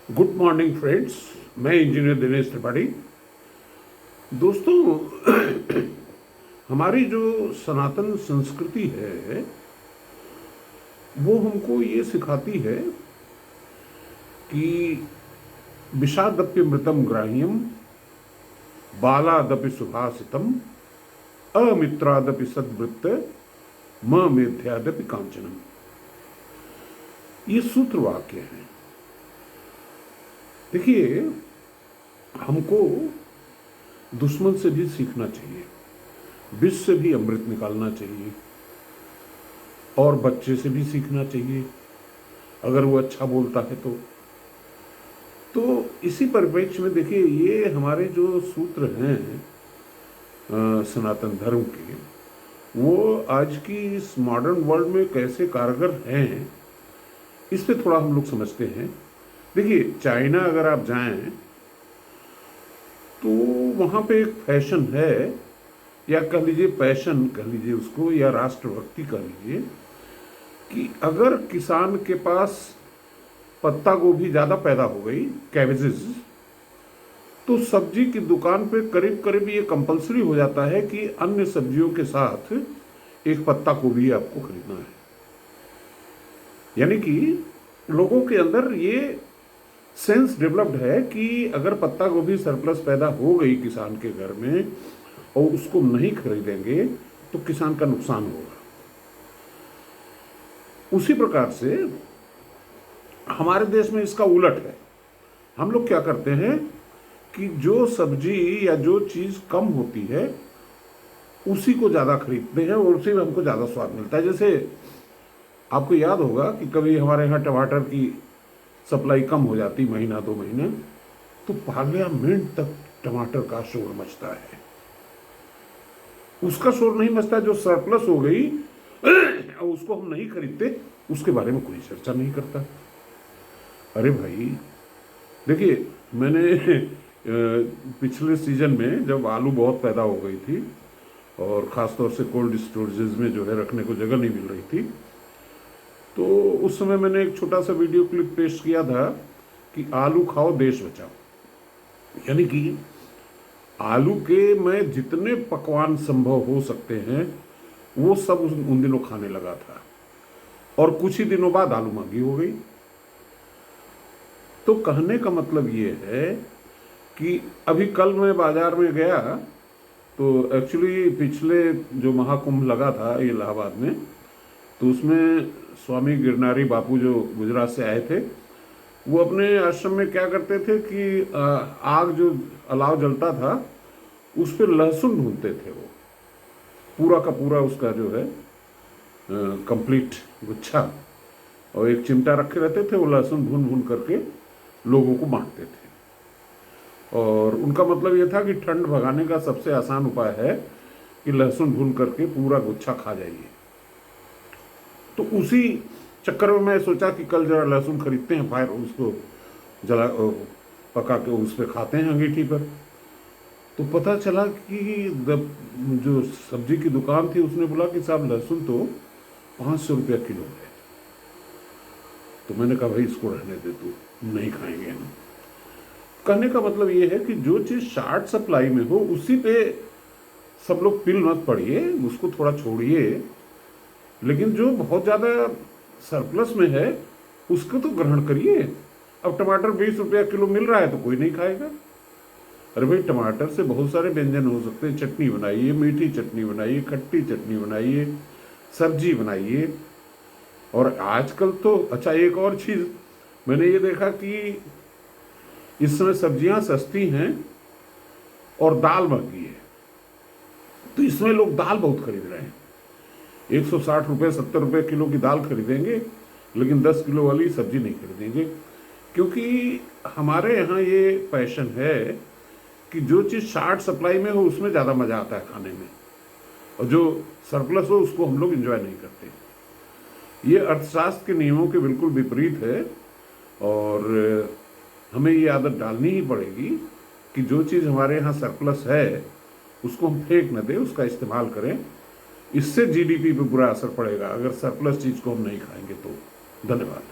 Good morning friends. मैं engineer Dinesh Tripathi. दोस्तों, हमारी जो सनातन संस्कृति है वो हमको ये सिखाती है कि विषादप्य ग्राह्यम, बालादपि सुभाषितम, अमित्रादपि सद्वृत्त, म मेध्यादपि कांचनम। ये सूत्र वाक्य है। देखिए, हमको दुश्मन से भी सीखना चाहिए, विष से भी अमृत निकालना चाहिए, और बच्चे से भी सीखना चाहिए अगर वो अच्छा बोलता है तो इसी परिप्रेक्ष्य में देखिए, ये हमारे जो सूत्र हैं सनातन धर्म के, वो आज की इस मॉडर्न वर्ल्ड में कैसे कारगर हैं, इस पे थोड़ा हम लोग समझते हैं। देखिए, चाइना अगर आप जाएं तो वहाँ पे एक फैशन है, या कह लीजिए पैशन कह लीजिए उसको, या राष्ट्रभक्ति कह लीजिए, कि अगर किसान के पास पत्ता गोभी ज़्यादा पैदा हो गई, कैबेजेस, तो सब्जी की दुकान पे करीब करीब ये कंपलसरी हो जाता है कि अन्य सब्जियों के साथ एक पत्ता गोभी आपको खरीदना है। यानी कि लोगों के अंदर ये सेंस डेवलप्ड है कि अगर पत्ता गोभी सरप्लस पैदा हो गई किसान के घर में और उसको नहीं खरीदेंगे तो किसान का नुकसान होगा। उसी प्रकार से हमारे देश में इसका उलट है। हम लोग क्या करते हैं कि जो सब्जी या जो चीज़ कम होती है उसी को ज़्यादा खरीदते हैं और उसी में हमको ज़्यादा स्वाद मिलता है। जैसे आपको याद होगा कि कभी हमारे यहाँ टमाटर की सप्लाई कम हो जाती, महीना 2 महीने, तो पार्लियामेंट तक टमाटर का शोर मचता है। उसका शोर नहीं मचता जो सरप्लस हो गई और उसको हम नहीं खरीदते, उसके बारे में कोई चर्चा नहीं करता। अरे भाई, देखिए, मैंने पिछले सीजन में जब आलू बहुत पैदा हो गई थी और ख़ासतौर से कोल्ड स्टोरेजेस में जो है रखने को जगह नहीं मिल रही थी, तो उस समय मैंने एक छोटा सा वीडियो क्लिप पेश किया था कि आलू खाओ देश बचाओ। यानी कि आलू के मैं जितने पकवान संभव हो सकते हैं वो सब उन दिनों खाने लगा था, और कुछ ही दिनों बाद आलू महंगी हो गई। तो कहने का मतलब ये है कि अभी कल मैं बाजार में गया तो एक्चुअली पिछले जो महाकुंभ लगा था इलाहाबाद में, तो उसमें स्वामी गिरनारी बापू जो गुजरात से आए थे, वो अपने आश्रम में क्या करते थे कि आग जो अलाव जलता था उस पर लहसुन भूनते थे। वो पूरा का पूरा उसका जो है कंप्लीट गुच्छा, और एक चिमटा रखे रहते थे, वो लहसुन भून भून करके लोगों को बांटते थे। और उनका मतलब ये था कि ठंड भगाने का सबसे आसान उपाय है कि लहसुन भून करके पूरा गुच्छा खा जाइए। तो उसी चक्कर में मैं सोचा कि कल जरा लहसुन खरीदते हैं, फायर उसको जला पका के उस पर खाते हैं अंगीठी पर। तो पता चला कि जो सब्जी की दुकान थी उसने बोला कि साहब लहसुन तो 500 रुपया किलो है। तो मैंने कहा भाई इसको रहने दे, तू नहीं खाएंगे हम। कहने का मतलब ये है कि जो चीज़ शार्ट सप्लाई में हो उसी पे सब लोग पिल मत पड़िए, उसको थोड़ा छोड़िए, लेकिन जो बहुत ज़्यादा सरप्लस में है उसको तो ग्रहण करिए। अब टमाटर 20 रुपया किलो मिल रहा है तो कोई नहीं खाएगा। अरे भाई, टमाटर से बहुत सारे व्यंजन हो सकते हैं। चटनी बनाइए, मीठी चटनी बनाइए, खट्टी चटनी बनाइए, सब्जी बनाइए। और आजकल तो अच्छा, एक और चीज़ मैंने ये देखा कि इस समय सब्जियां सस्ती हैं और दाल महंगी है, तो इसमें लोग दाल बहुत खरीद रहे हैं। 160 रुपये 70 रुपये किलो की दाल खरीदेंगे, लेकिन 10 किलो वाली सब्जी नहीं खरीदेंगे, क्योंकि हमारे यहाँ ये पैशन है कि जो चीज़ शार्ट सप्लाई में हो उसमें ज़्यादा मज़ा आता है खाने में, और जो सरप्लस हो उसको हम लोग एंजॉय नहीं करते। ये अर्थशास्त्र के नियमों के बिल्कुल विपरीत है, और हमें ये आदत डालनी ही पड़ेगी कि जो चीज़ हमारे यहाँ सरप्लस है उसको हम फेंक न दें, उसका इस्तेमाल करें। इससे जीडीपी पे बुरा असर पड़ेगा अगर सरप्लस चीज़ को हम नहीं खाएंगे तो। धन्यवाद।